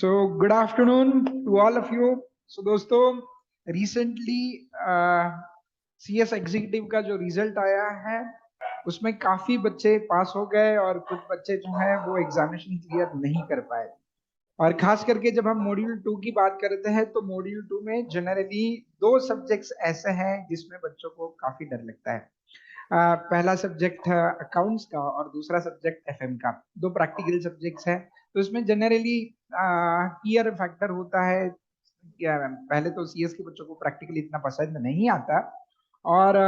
So good afternoon to all of you. So दोस्तों, recently CS executive का जो result आया है उसमें काफी बच्चे पास हो गए और कुछ बच्चे जो हैं वो एग्जामिनेशन क्लियर नहीं कर पाए। और खास करके जब हम मॉड्यूल 2 की बात करते हैं तो मॉड्यूल 2 में जनरली दो सब्जेक्ट्स ऐसे हैं जिसमें बच्चों को काफी डर लगता है। पहला सब्जेक्ट है अकाउंट्स का और दूसरा सब्जेक्ट एफएम का। दो प्रैक्टिकल सब्जेक्ट्स हैं, तो इसमें जनरली ईयर फैक्टर होता है। पहले तो सीएस के बच्चों को प्रैक्टिकल इतना पसंद नहीं आता और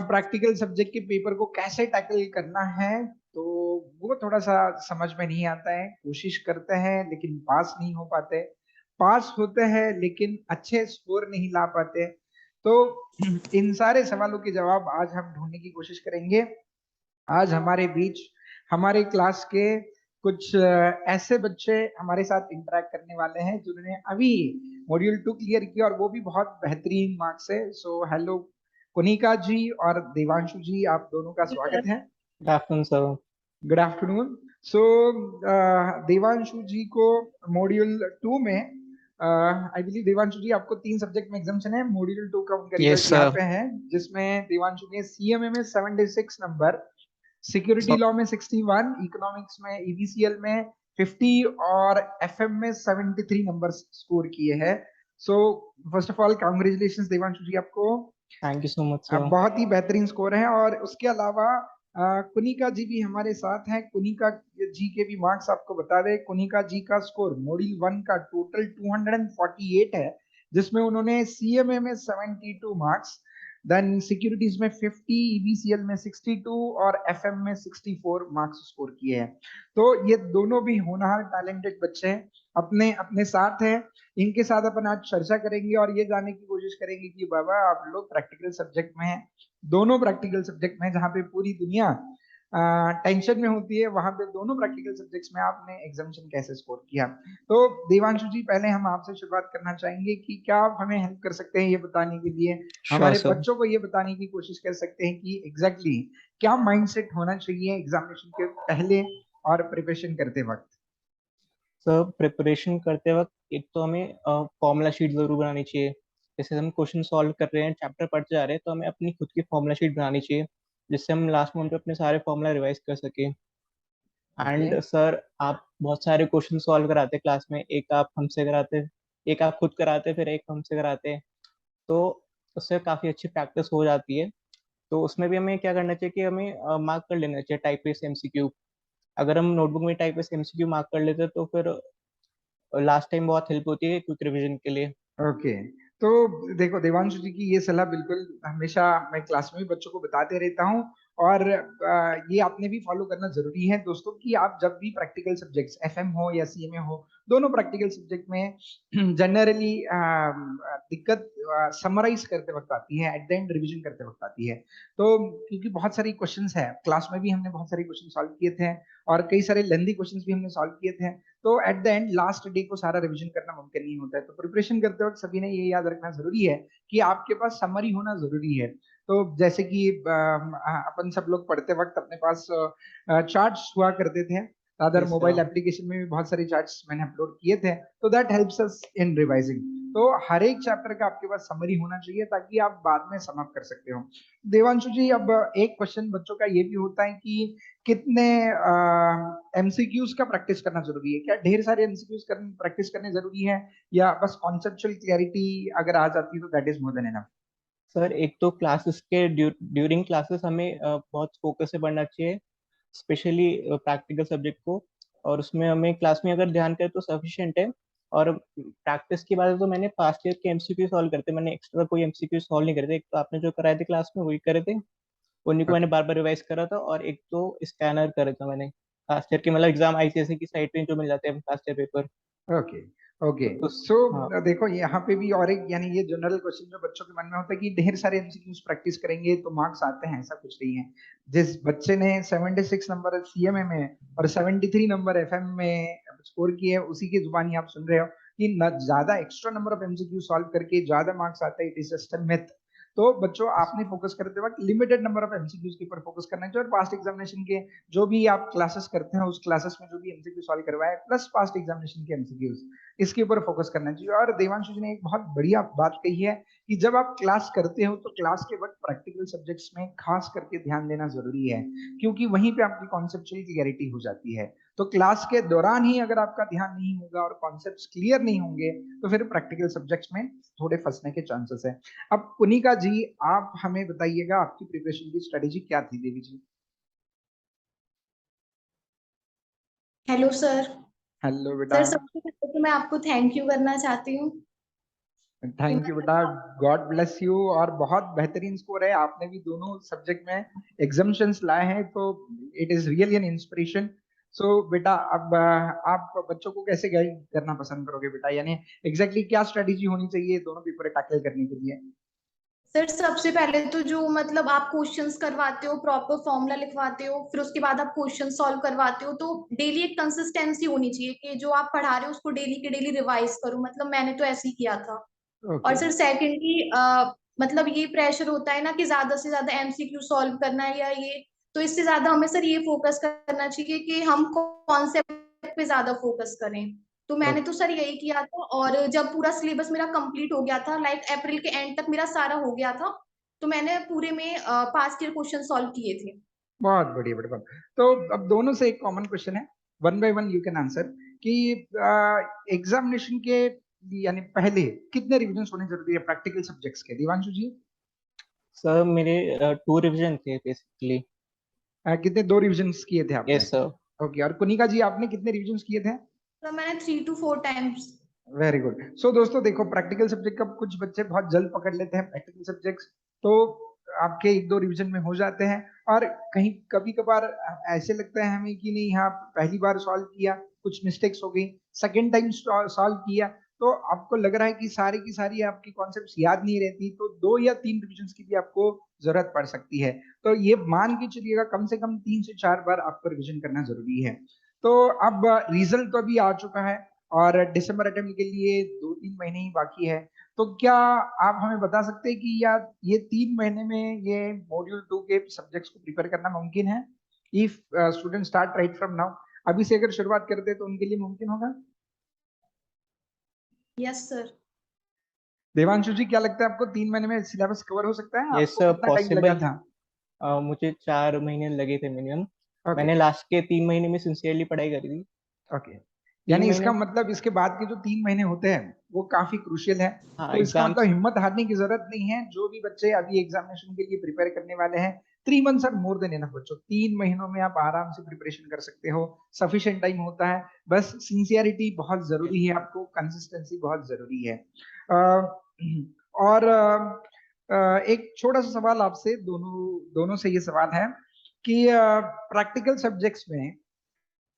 प्रैक्टिकल सब्जेक्ट के पेपर को कैसे टैकल करना है तो वो थोड़ा सा समझ में नहीं आता है। कोशिश करते हैं लेकिन पास नहीं हो पाते, पास होते हैं लेकिन अच्छे स्कोर नहीं ला पाते। तो इन सारे सवालों के जवाब आज हम ढूंढने की कोशिश करेंगे। आज हमारे बीच हमारे क्लास के कुछ ऐसे बच्चे हमारे साथ इंटरेक्ट करने वाले हैं जिन्होंने अभी मॉड्यूल 2 क्लियर किया और वो भी बहुत बेहतरीन मार्क्स से। सो हेलो कुनिका जी और देवांशु जी, आप दोनों का स्वागत है। Good afternoon sir. Good afternoon. So Devanshu ji को मॉड्यूल 2 में आई बिलीव देवांशु जी आपको 3 सब्जेक्ट में एग्जाम्शन है। मॉड्यूल 2 का उनका यस रिजल्ट यहाँ सर। पे है जिसमें देवांशु ने सीएमए में 76 नंबर, सिक्योरिटी लॉ में 61, इकोनॉमिक्स में ईबीसीएल में 50 और एफएम में 73 नंबर स्कोर किए हैं। So first of all congratulations Devanshu ji आपको। Thank you so much sir. बहुत ही बेहतरीन स्कोर है। और उसके अलावा कुनिका जी भी हमारे साथ हैं। कुनिका जी के भी मार्क्स आपको बता दें। कुनिका जी का स्कोर मॉड्यूल 1 का टोटल 248 है जिसमें उन्होंने सीएमए में 72 मार्क्स, देन सिक्योरिटीज में 50, ईबीसीएल में 62 और एफएम में 64 मार्क्स स्कोर किए हैं। तो ये दोनों भी होनहार टैलेंटेड बच्चे हैं, अपने अपने साथ हैं। इनके साथ अपन आज चर्चा करेंगे और ये जानने की कोशिश करेंगे कि बाबा आप लोग प्रैक्टिकल सब्जेक्ट में हैं, दोनों प्रैक्टिकल सब्जेक्ट में जहाँ पे पूरी दुनिया टेंशन में होती है, वहां पे दोनों प्रैक्टिकल सब्जेक्ट्स में आपने एग्जामिनेशन कैसे स्कोर किया। तो देवांशु जी, पहले हम आपसे शुरुआत करना चाहेंगे कि क्या आप हमें हेल्प कर सकते हैं ये बताने के लिए, श्योर हमारे सर। बच्चों को ये बताने की कोशिश कर सकते हैं कि एग्जैक्टली क्या माइंडसेट होना चाहिए एग्जामिनेशन के पहले और प्रिपरेशन करते वक्त। सर प्रिपरेशन करते वक्त एक तो हमें फॉर्मूला शीट जरूर बनानी चाहिए। जैसे हम क्वेश्चन सॉल्व कर रहे हैं, चैप्टर पढ़ते जा रहे हैं, तो हमें अपनी खुद की फॉर्मूला शीट बनानी चाहिए जिससे हम लास्ट मोमेंट पे अपने सारे फॉर्मूला रिवाइज कर सकें। ओके। एंड सर आप बहुत सारे क्वेश्चन सॉल्व कराते क्लास में, एक आप हमसे कराते, एक आप खुद कराते, फिर एक हमसे कराते। तो उससे काफ़ी अच्छी प्रैक्टिस हो जाती है। तो उसमें भी हमें क्या करना चाहिए कि हमें मार्क कर लेना चाहिए टाइप बेस्ड एमसीक्यू। अगर हम नोटबुक में टाइप बेस्ड एमसीक्यू मार्क कर लेते हैं तो फिर लास्ट टाइम बहुत हेल्प होती है क्विक रिवीजन के लिए। ओके। तो देखो देवांशु जी की ये सलाह बिल्कुल हमेशा मैं क्लास में भी बच्चों को बताते रहता हूँ और ये आपने भी फॉलो करना जरूरी है दोस्तों कि आप जब भी प्रैक्टिकल सब्जेक्ट्स एफएम हो या सीएमए हो, दोनों प्रैक्टिकल सब्जेक्ट में जनरली दिक्कत समराइज करते वक्त आती है, एट द एंड रिवीजन करते वक्त आती है। तो क्योंकि बहुत सारी क्वेश्चंस है, क्लास में भी हमने बहुत सारे क्वेश्चन सॉल्व किए थे और कई सारे लेंथी क्वेश्चंस भी हमने सॉल्व किए थे। तो at the end last day को सारा रिवीजन करना मुमकिन नहीं होता है। तो प्रिपरेशन करते वक्त सभी ने ये याद रखना जरूरी है कि आपके पास समरी होना जरूरी है। तो जैसे कि अपन सब लोग पढ़ते वक्त अपने पास चार्ट्स हुआ करते थे, other yes mobile sir. Application में भी बहुत सारे चार्ट्स मैंने अपलोड किए थे, तो that helps us in revising. तो हर एक चैप्टर का आपके पास समरी होना चाहिए ताकि आप बाद में सम अप कर सकते हो। देवांशु जी, अब एक क्वेश्चन बच्चों का ये भी होता है कि कितने एमसीक्यूज का प्रैक्टिस करना जरूरी है? क्या ढेर सारे एमसीक्यूज प्रैक्टिस करने जरूरी है या बस कॉन्सेप्चुअल क्लैरिटी अगर आ जाती है तो that is more than enough? Sir एक तो क्लासेस के ड्यूरिंग क्लासेस हमें बहुत फोकस से पढ़ना चाहिए, स्पेशली प्रैक्टिकल सब्जेक्ट को। और उसमें हमें क्लास में अगर ध्यान करें तो सफिशिएंट है। और प्रैक्टिस की बात है तो मैंने पास्ट ईयर के एमसीक्यू सॉल्व करते, मैंने एक्स्ट्रा कोई एमसीक्यू सॉल्व नहीं करे थे। एक तो आपने जो कराए थे क्लास में वही करे थे, उन्हीं को मैंने बार बार रिवाइज करा था। और एक तो स्कैनर करा था मैंने लास्ट ईयर के, मतलब एग्जाम आईसीएसई की साइट पे जो मिल जाते हैं last year paper. Okay. Okay. तो उस सो हाँ। देखो यहाँ पे भी और एक यानी ये जनरल क्वेश्चन जो बच्चों के मन में होता है कि ढेर सारे एमसीक्यूज प्रैक्टिस करेंगे तो मार्क्स आते हैं, ऐसा कुछ नहीं है। जिस बच्चे ने 76 नंबर सीएमए में और 73 नंबर एफएम में स्कोर किए उसी की जुबानी आप सुन रहे हो कि न ज्यादा extra number of MCQ solve करके ज्यादा मार्क्स आते हैं, it is just a myth. तो बच्चों आपने फोकस करते वक्त लिमिटेड नंबर ऑफ एमसीक्यूज के ऊपर फोकस करना चाहिए और पास्ट एग्जामिनेशन के जो भी आप क्लासेस करते हैं उस क्लासेस में जो भी एमसीक्यू सॉल्व करवाए प्लस पास्ट एग्जामिनेशन के एमसीक्यूज इसके ऊपर फोकस करना चाहिए। और देवांशु जी ने एक बहुत बढ़िया बात कही है कि जब आप क्लास करते हो तो क्लास के वक्त प्रैक्टिकल सब्जेक्ट्स में खास करके ध्यान देना जरूरी है, क्योंकि वहीं पे आपकी कॉन्सेप्चुअल क्लियरिटी हो जाती है। तो क्लास के दौरान ही अगर आपका ध्यान नहीं होगा और कॉन्सेप्ट्स क्लियर नहीं होंगे तो फिर प्रैक्टिकल सब्जेक्ट्स में थोड़े फंसने के चांसेस है। अब पुनिका जी आप हमें बताइएगा आपकी प्रिपरेशन की स्ट्रेटेजी क्या थी Devi ji. Hello sir. Hello बेटा। सर सबसे पहले तो मैं आपको थैंक यू करना चाहती हूँ कि थैंक यू बेटा, मतलब गॉड ब्लेस यू। और बहुत बेहतरीन स्कोर है, आपने भी दोनों सब्जेक्ट में एग्जाम्शंस लाए हैं तो it is really an inspiration. So बेटा अब आप बच्चों को कैसे गाइड करना पसंद करोगे बेटा, यानी एग्जैक्टली क्या स्ट्रेटेजी होनी चाहिए दोनों पेपर टैकल करने के लिए? सर सबसे पहले तो जो मतलब आप क्वेश्चंस करवाते हो, प्रॉपर फॉर्मूला लिखवाते हो, फिर उसके बाद आप क्वेश्चन सॉल्व करवाते हो, तो डेली एक कंसिस्टेंसी होनी चाहिए कि जो आप पढ़ा रहे हो उसको डेली के डेली रिवाइज करो। मतलब मैंने तो ऐसे ही किया था। और ओके। सर सेकेंडली मतलब ये प्रेशर होता है ना कि ज्यादा से ज्यादा एमसीक्यू सॉल्व करना है या ये, तो इससे ज्यादा हमें सर ये फोकस करना चाहिए कि हम कॉन्सेप्ट पे ज्यादा फोकस करें। तो मैंने तो सर यही किया था। और जब पूरा सिलेबस मेरा कंप्लीट हो गया था, लाइक अप्रैल के एंड तक मेरा सारा हो गया था, तो मैंने पूरे में पास्ट ईयर क्वेश्चन सॉल्व किए थे। बहुत बढ़िया बेटा। तो अब दोनों से एक कॉमन क्वेश्चन है, one by one you can answer, कि एग्जामिनेशन के यानी पहले कितने रिविजन होने जरूरी है प्रैक्टिकल सब्जेक्ट्स के, दिवांशु जी? सर मेरे 2 रिवीजन थे बेसिकली। कितने, 2 रिविजन किए थे आपने? Yes sir. ओके। और कुनिका जी आपने कितने रिविजन किए थे? तो मैंने 3 to 4 times. Very good. So दोस्तों देखो, प्रैक्टिकल सब्जेक्ट का कुछ बच्चे बहुत जल्द पकड़ लेते हैं प्रैक्टिकल सब्जेक्ट्स, तो आपके एक दो रिवीजन में हो जाते हैं। और कहीं कभी कभार ऐसे लगता है हमें कि नहीं, हाँ पहली बार सॉल्व किया कुछ मिस्टेक्स हो गई, सेकेंड टाइम सॉल्व किया तो आपको लग रहा है कि सारी की सारी आपकी कॉन्सेप्ट्स याद नहीं रहती, तो 2 या 3 रिविजन की भी आपको जरूरत पड़ सकती है। तो ये मान के चलिएगा कम से कम 3 से 4 बार आपको रिविजन करना जरूरी है। तो अब रिजल्ट तो अभी आ चुका है और दिसंबर अटेम्प्ट के लिए 2-3 महीने ही बाकी है। तो क्या आप हमें बता सकते हैं कि या ये 3 महीने में ये मॉड्यूल 2 के सब्जेक्ट्स को प्रिपेयर करना मुमकिन है? If student start right from now, अभी से अगर शुरुआत कर दे तो उनके लिए मुमकिन होगा? Yes sir. देवांशु जी क्या लगता है आपको 3 महीने में सिलेबस कवर हो सकता है? यस आपको सर कितना टाइम लगा पॉसिबल। था? मुझे 4 महीने लगे थे मिनिमम। ओके। मैंने लास्ट के 3 महीने में सिंसियरली पढ़ाई करी थी। ओके। तीन यानी इसका महीने मतलब इसके बाद के जो 3 महीने होते हैं वो काफी क्रुशियल है। हाँ तो इसका मतलब एग्जाम्स। हिम्मत हारने की जरूरत नहीं है, जो भी बच्चे अभी एग्जामिनेशन के लिए प्रिपेयर करने वाले हैं, 3 months are more than enough बच्चों, 3 महीनों में आप आराम से प्रिपरेशन कर सकते हो, सफिशिएंट टाइम होता है। बस सिंसियरिटी बहुत जरूरी है, आपको कंसिस्टेंसी बहुत जरूरी है। और एक छोटा सा सवाल आपसे, दोनों दोनों से ये सवाल है कि प्रैक्टिकल सब्जेक्ट्स में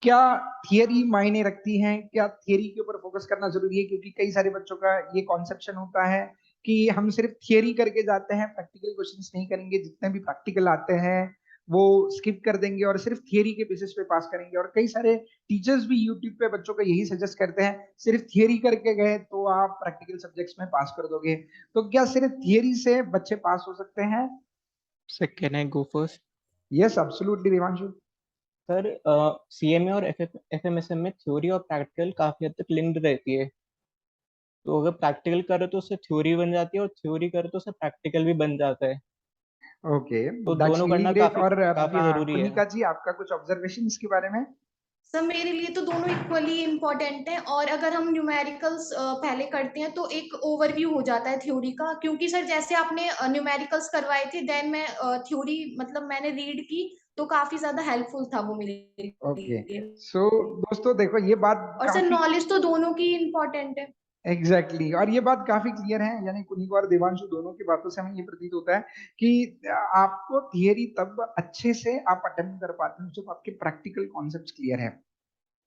क्या थियरी मायने रखती है? क्या थियरी के ऊपर फोकस करना जरूरी है? क्योंकि कई सारे बच्चों का ये कॉन्सेप्शन होता है कि हम सिर्फ थियरी करके जाते हैं, प्रैक्टिकल क्वेश्चंस नहीं करेंगे, जितने भी प्रैक्टिकल आते हैं वो स्किप कर देंगे और सिर्फ थियरी के बेसिस पे पास करेंगे। और कई सारे टीचर्स भी यूट्यूब पे बच्चों को यही सजेस्ट करते हैं, सिर्फ थियरी करके गए तो आप प्रैक्टिकल सब्जेक्ट्स में पास कर दोगे। तो क्या सिर्फ थियरी से बच्चे पास हो सकते हैं? Sir can I go first? Yes absolutely Devanshu. Sir CMA और एफएमएसएम में थ्योरी और प्रैक्टिकल काफी हद तक लिंक्ड रहती है। तो अगर प्रैक्टिकल करो तो उससे थ्योरी बन जाती है और थ्योरी करो तो उससे प्रैक्टिकल भी बन जाता है। ओके, तो दैट्स दोनों रियली करना ग्रेट। काफी और काफी जरूरी है। कुनिका जी आपका कुछ ऑब्जर्वेशन इसके बारे में? सर मेरे लिए तो दोनों इक्वली इम्पोर्टेंट हैं। और अगर हम न्यूमेरिकल्स पहले करते हैं तो एक ओवरव्यू हो जाता है थ्योरी का, क्योंकि सर जैसे आपने न्यूमेरिकल्स करवाए थे, देन मैं थ्योरी मतलब मैंने रीड की, तो काफी ज्यादा हेल्पफुल था वो मेरे ओके। लिए। सो दोस्तों देखो ये बात और सर काफी नॉलेज तो दोनों की इम्पोर्टेंट है। एग्जैक्टली exactly, और ये बात काफी क्लियर है, यानी कुनिका और देवांशु दोनों की बातों से हमें ये प्रतीत होता है कि आपको थियरी तब अच्छे से आप अटेम्प्ट कर पाते हैं जब आपके प्रैक्टिकल कॉन्सेप्ट्स क्लियर है।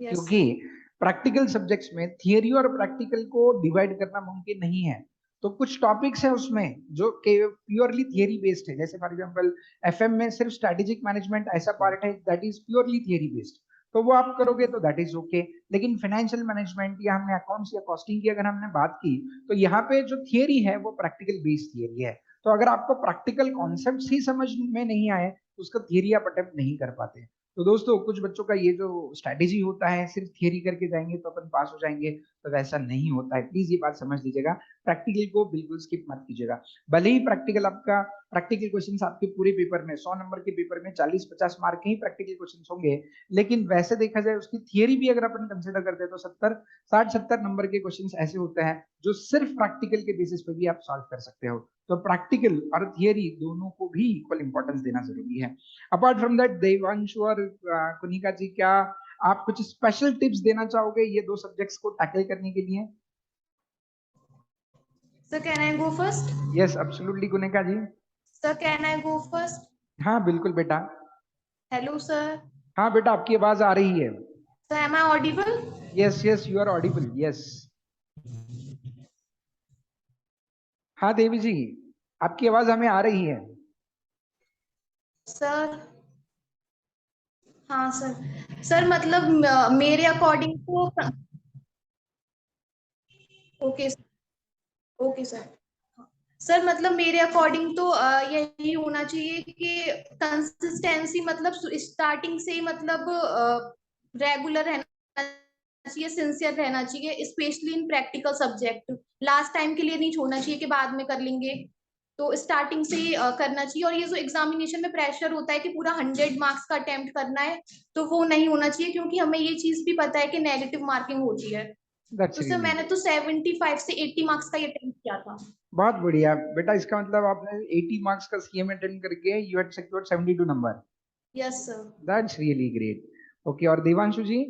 यस क्योंकि सर। प्रैक्टिकल सब्जेक्ट्स में थियरी और प्रैक्टिकल को डिवाइड करना मुमकिन नहीं है। तो कुछ टॉपिक्स है उसमें जो प्योरली थियरी बेस्ड है, जैसे फॉर एग्जांपल एफएम में सिर्फ स्ट्रेटेजिक मैनेजमेंट ऐसा पार्ट है that is purely theory based, तो वो आप करोगे तो दैट इज ओके। लेकिन फाइनेंशियल मैनेजमेंट या हमने अकाउंट्स या कॉस्टिंग की अगर हमने बात की, तो यहाँ पे जो थियरी है वो प्रैक्टिकल बेस्ड थियरी है। तो अगर आपको प्रैक्टिकल कॉन्सेप्ट्स ही समझ में नहीं आए तो उसका थियरी आप अटेम्प्ट नहीं कर पाते। तो दोस्तों कुछ बच्चों का ये जो स्ट्रेटेजी होता है सिर्फ थियरी करके जाएंगे तो अपन पास हो जाएंगे, तो वैसा नहीं होता है, प्लीज ये बात समझ लीजिएगा। प्रैक्टिकल को बिल्कुल स्किप मत कीजिएगा। भले ही प्रैक्टिकल क्वेश्चंस आपके पूरे पेपर में 100 नंबर के पेपर में 40-50 मार्क के ही प्रैक्टिकल क्वेश्चंस होंगे, लेकिन वैसे देखा जाए उसकी थियरी भी अगर अपन कंसिडर करते हैं तो 60-70 नंबर के क्वेश्चंस ऐसे होते हैं जो सिर्फ प्रैक्टिकल के बेसिस पे भी आप सॉल्व कर सकते हो। तो प्रैक्टिकल और थियरी दोनों को भी इक्वल इंपॉर्टेंस देना जरूरी है। अपार्ट फ्रॉम दैट देवांशु और कुनिका जी, क्या आप कुछ स्पेशल टिप्स देना चाहोगे ये दो सब्जेक्ट्स को टैकल करने के लिए? Sir can I go first? Yes absolutely Kunika ji. Sir can I go first? हाँ बिल्कुल बेटा। Hello sir. हाँ बेटा आपकी आवाज आ रही है। Sir am I audible? Yes yes you are audible yes. हाँ देवी जी आपकी आवाज हमें आ रही है। सर हाँ सर। सर मतलब मेरे अकॉर्डिंग तो ओके ओके सर। सर मतलब मेरे अकॉर्डिंग तो यही होना चाहिए कि कंसिस्टेंसी, मतलब स्टार्टिंग से ही मतलब रेगुलर रहना चाहिए, सिंसियर रहना चाहिए, specially in practical subject. Last time के लिए नहीं छोड़ना चाहिए कि बाद में कर लेंगे, तो स्टार्टिंग से ही करना चाहिए। और ये जो एग्जामिनेशन में प्रेशर होता है कि पूरा 100 मार्क्स का अटेम्प्ट करना है, तो वो नहीं होना चाहिए, क्योंकि हमें ये चीज भी पता है कि नेगेटिव मार्किंग होती है। दैट्स तो सर रियली मैंने तो 75 से 80 मार्क्स का ये अटेम्प्ट किया था। बहुत बढ़िया बेटा। इसका मतलब आपने 80 मार्क्स का सीएम अटेंड करके you had secured 72 number. Yes sir. That's really great. Okay और देवांशु जी?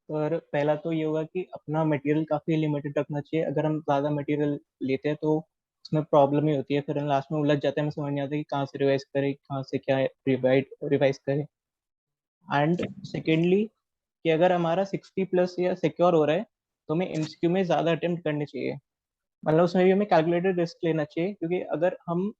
और पहला तो ये होगा कि अपना मटेरियल काफ़ी लिमिटेड रखना चाहिए। अगर हम ज़्यादा मटेरियल लेते हैं तो उसमें प्रॉब्लम ही होती है, फिर हम लास्ट में उलझ जाते हैं, हमें समझ नहीं आता कि कहाँ से रिवाइज करें, कहाँ से क्या रिवाइज करें। एंड सेकेंडली कि अगर हमारा 60+ या सिक्योर हो रहा है तो हमें एमसीक्यू में ज़्यादा अटेम्प्ट करने चाहिए। मतलब उसमें भी हमें कैलकुलेटेड रिस्क लेना चाहिए, क्योंकि अगर हम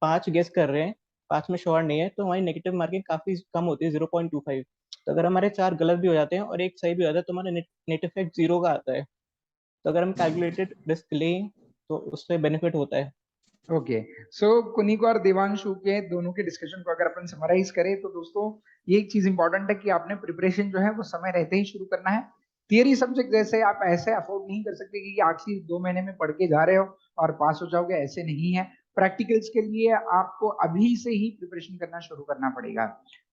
5 गेस कर रहे हैं, 5 में श्योर नहीं है, तो हमारी नेगेटिव मार्किंग काफ़ी कम होती है, 0.25। तो अगर हमारे 4 गलत भी हो जाते हैं और एक सही भी हो जाता है तो हमारा नेट इफेक्ट 0 का आता है। तो अगर हम कैलकुलेटेड रिस्क लें तो उससे बेनिफिट होता है। ओके सो कुनिको और देवांशु के दोनों के डिस्कशन को अगर अपन समराइज करें तो दोस्तों ये एक चीज इंपॉर्टेंट है कि आपने प्रिपरेशन जो है वो समय रहते ही शुरू करना है। थियरी सब्जेक्ट जैसे आप ऐसे अफोर्ड नहीं कर सकते कि आखिरी 2 महीने में पढ़ के जा रहे हो और पास हो जाओगे, ऐसे नहीं है। प्रैक्टिकल्स के लिए आपको अभी से ही प्रिपरेशन करना शुरू करना पड़ेगा,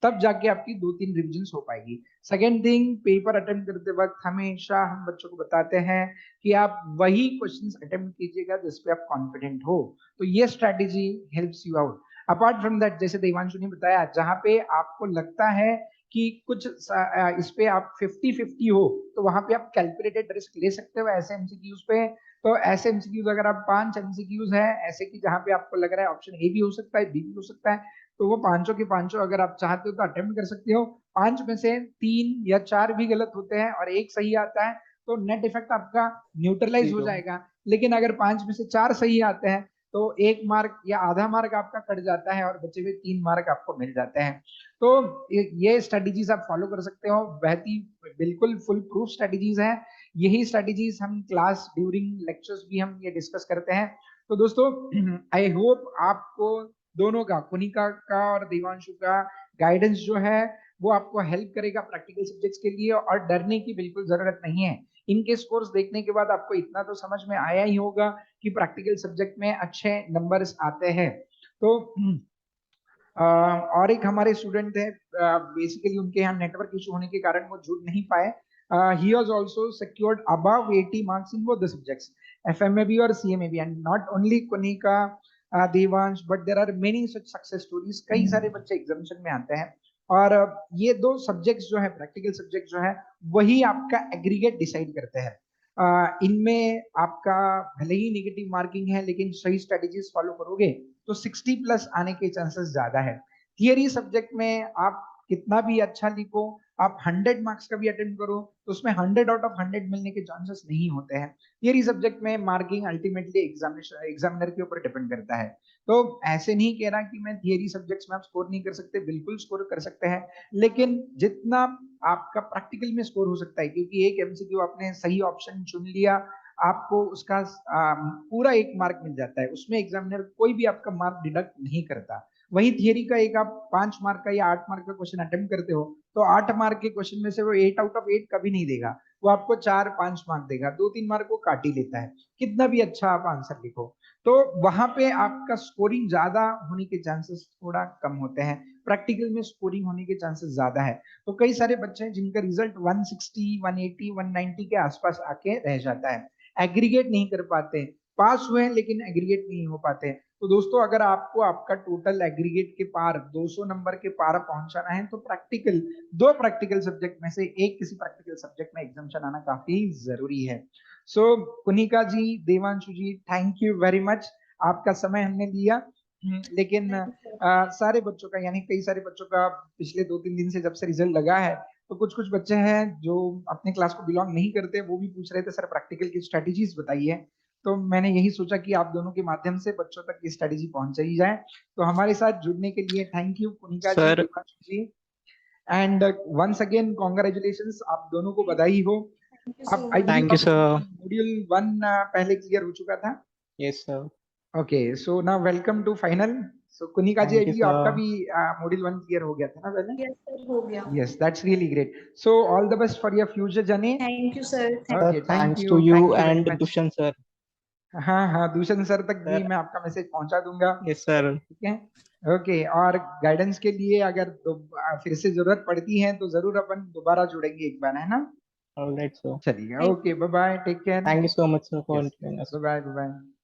तब जाके आपकी 2-3 रिविजन हो पाएगी। सेकेंड थिंग, पेपर अटेम्प्ट करते वक्त हमेशा हम बच्चों को बताते हैं कि आप वही क्वेश्चंस अटेम्प्ट कीजिएगा जिसपे आप कॉन्फिडेंट हो। तो ये strategy helps you out. Apart from that, जैसे देवांशु ने बताया, जहां पे आपको लगता है कि कुछ इस पे आप 50-50 हो तो वहां पे आप कैलकुलेटेड रिस्क ले सकते हो ऐसे एमसीक्यूज पे। तो ऐसे एमसीक्यूज अगर आप 5 एमसीक्यूज है ऐसे कि जहां पे आपको लग रहा है ऑप्शन ए भी हो सकता है, बी भी हो सकता है, तो वो पांचों के पांचों अगर आप चाहते हो तो अटेम्प्ट कर सकते हो। 5 में से 3 या 4 भी गलत होते हैं और एक सही आता है तो नेट इफेक्ट आपका न्यूट्रलाइज हो 0। जाएगा। लेकिन अगर 5 में से 4 सही आते हैं तो 1 मार्क या आधा मार्क आपका कट जाता है और बचे हुए 3 मार्क आपको मिल जाते हैं। तो ये स्ट्रेटेजीज आप फॉलो कर सकते हो, बहती बिल्कुल फुल प्रूफ स्ट्रेटेजीज है। यही स्ट्रेटेजीज हम क्लास ड्यूरिंग लेक्चर्स भी हम ये डिस्कस करते हैं। तो दोस्तों आई होप आपको दोनों का, कुनिका का और देवांशु का गाइडेंस जो है वो आपको हेल्प करेगा प्रैक्टिकल सब्जेक्ट्स के लिए, और डरने की बिल्कुल जरूरत नहीं है। इनके स्कोर्स देखने के बाद आपको इतना तो समझ में आया ही होगा कि प्रैक्टिकल सब्जेक्ट में अच्छे नंबर्स आते हैं। तो और एक हमारे स्टूडेंट थे, बेसिकली उनके यहाँ नेटवर्क इशू होने के कारण वो जुड़ नहीं पाए। He was also secured above 80 marks in both the subjects, FMAB और CMAB, and not only Kunika Devansh but there are many such success stories. कई सारे बच्चे एग्जामिनेशन में आते हैं और ये दो सब्जेक्ट्स जो है, प्रैक्टिकल सब्जेक्ट जो है, वही आपका एग्रीगेट डिसाइड करते हैं। इनमें आपका भले ही नेगेटिव मार्किंग है लेकिन सही स्ट्रेटेजीज फॉलो करोगे तो 60+ आने के चांसेस ज्यादा है। थियरी सब्जेक्ट में आप कितना भी अच्छा लिखो, आप 100 मार्क्स का भी अटेम्प्ट करो तो उसमें 100 आउट ऑफ 100 मिलने के चांसेस नहीं होते हैं। थियरी सब्जेक्ट में मार्किंग अल्टीमेटली एग्जामिनर के ऊपर डिपेंड करता है। तो ऐसे नहीं कह रहा कि मैं थियरी सब्जेक्ट्स में आप स्कोर नहीं कर सकते, बिल्कुल स्कोर कर सकते हैं, लेकिन जितना आपका प्रैक्टिकल में स्कोर हो सकता है, क्योंकि एक एमसीक्यू आपने सही ऑप्शन चुन लिया, आपको उसका पूरा 1 मार्क मिल जाता है। उसमें एग्जामिनर कोई भी आपका मार्क डिडक्ट नहीं करता। वही थियरी का एक आप 5 मार्क का या 8 मार्क का क्वेश्चन अटेम्प्ट करते हो तो 8 मार्क के क्वेश्चन में से वो 8 आउट ऑफ 8 कभी नहीं देगा, वो आपको 4-5 मार्क देगा, 2-3 मार्क वो काट ही लेता है, कितना भी अच्छा आप आंसर लिखो। तो वहां पे आपका स्कोरिंग ज्यादा होने के चांसेस थोड़ा कम होते हैं, प्रैक्टिकल में स्कोरिंग होने के चांसेस ज्यादा है। तो कई सारे बच्चे हैं जिनका रिजल्ट 160, 180, 190 के आसपास आके रह जाता है, एग्रीगेट नहीं कर पाते, पास हुए लेकिन एग्रीगेट नहीं हो पाते। तो दोस्तों अगर आपको आपका टोटल एग्रीगेट के पार 200 नंबर के पार पहुंचाना है तो प्रैक्टिकल 2 प्रैक्टिकल सब्जेक्ट में से एक किसी प्रैक्टिकल सब्जेक्ट में एग्जामेशन आना काफी जरूरी है। सो कुनिका जी, देवांशु जी, थैंक यू वेरी मच, आपका समय हमने लिया। लेकिन सारे बच्चों का यानी कई सारे बच्चों का पिछले 2-3 दिन से जब से रिजल्ट लगा है तो कुछ कुछ बच्चे हैं जो अपने क्लास को बिलोंग नहीं करते, वो भी पूछ रहे थे सर प्रैक्टिकल की स्ट्रेटेजीज बताइए। तो मैंने यही सोचा कि आप दोनों के माध्यम से बच्चों तक ये स्ट्रेटेजी पहुंचाई जाए। तो हमारे साथ जुड़ने के लिए thank you Kunika ji, sir Devanshu ji, and once again congratulations, आप दोनों को बधाई हो। अब I believe thank you sir. Module 1 पहले क्लियर हो चुका था। Yes sir. Okay, so now welcome to final. So Kunika ji, I thank you believe आपका सर। भी मॉड्यूल 1 क्लियर हो गया था ना पहले? यस सर, हो गया। Yes, that's really great. So all the best for your future journey. Thank you sir. Okay, thanks to you thank you very and much. Dushyant sir. हाँ हाँ, दूषण सर तक भी सर मैं आपका मैसेज पहुंचा दूंगा। Yes sir. ठीक है, ओके। और गाइडेंस के लिए अगर फिर से जरूरत पड़ती है तो जरूर अपन दोबारा जुड़ेंगे एक बार, है ना? All right sir. चलिए, okay, bye bye, take care. Thank you so much sir for yes, joining us. Bye bye, bye bye.